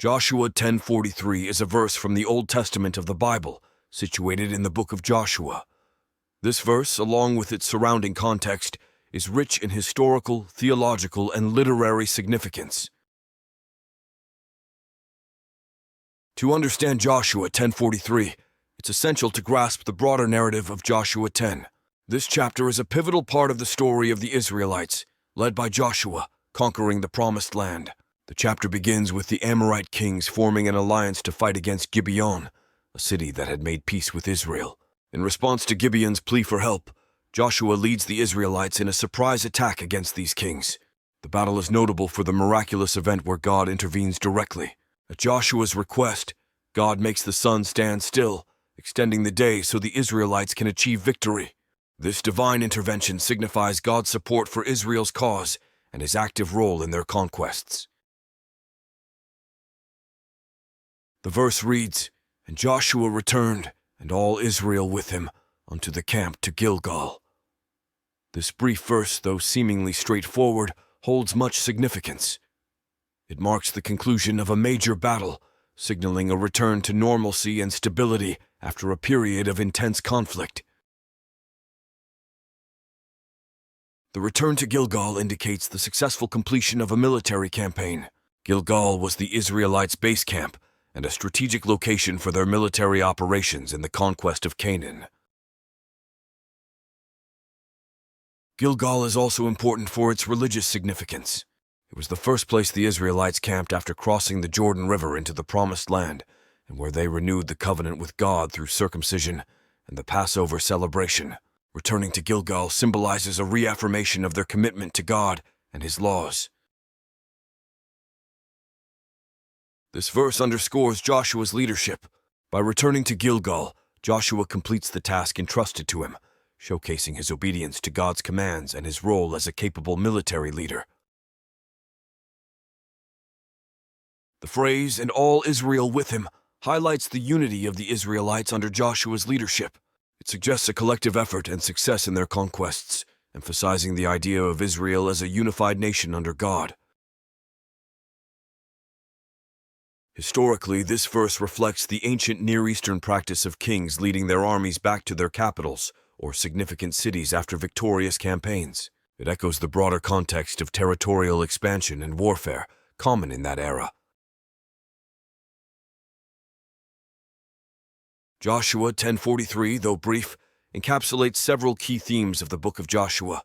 Joshua 10:43 is a verse from the Old Testament of the Bible, situated in the book of Joshua. This verse, along with its surrounding context, is rich in historical, theological, and literary significance. To understand Joshua 10:43, it's essential to grasp the broader narrative of Joshua 10. This chapter is a pivotal part of the story of the Israelites, led by Joshua, conquering the Promised Land. The chapter begins with the Amorite kings forming an alliance to fight against Gibeon, a city that had made peace with Israel. In response to Gibeon's plea for help, Joshua leads the Israelites in a surprise attack against these kings. The battle is notable for the miraculous event where God intervenes directly. At Joshua's request, God makes the sun stand still, extending the day so the Israelites can achieve victory. This divine intervention signifies God's support for Israel's cause and his active role in their conquests. The verse reads, "And Joshua returned, and all Israel with him, unto the camp to Gilgal." This brief verse, though seemingly straightforward, holds much significance. It marks the conclusion of a major battle, signaling a return to normalcy and stability after a period of intense conflict. The return to Gilgal indicates the successful completion of a military campaign. Gilgal was the Israelites' base camp and a strategic location for their military operations in the conquest of Canaan. Gilgal is also important for its religious significance. It was the first place the Israelites camped after crossing the Jordan River into the Promised Land, and where they renewed the covenant with God through circumcision and the Passover celebration. Returning to Gilgal symbolizes a reaffirmation of their commitment to God and his laws. This verse underscores Joshua's leadership. By returning to Gilgal, Joshua completes the task entrusted to him, showcasing his obedience to God's commands and his role as a capable military leader. The phrase, "and all Israel with him," highlights the unity of the Israelites under Joshua's leadership. It suggests a collective effort and success in their conquests, emphasizing the idea of Israel as a unified nation under God. Historically, this verse reflects the ancient Near Eastern practice of kings leading their armies back to their capitals or significant cities after victorious campaigns. It echoes the broader context of territorial expansion and warfare, common in that era. Joshua 10:43, though brief, encapsulates several key themes of the book of Joshua: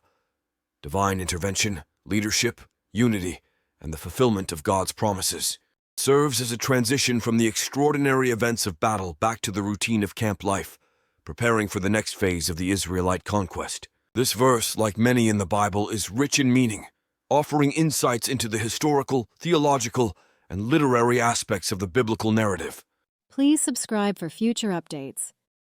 divine intervention, leadership, unity, and the fulfillment of God's promises. It serves as a transition from the extraordinary events of battle back to the routine of camp life, preparing for the next phase of the Israelite conquest. This verse, like many in the Bible, is rich in meaning, offering insights into the historical, theological, and literary aspects of the biblical narrative. Please subscribe for future updates.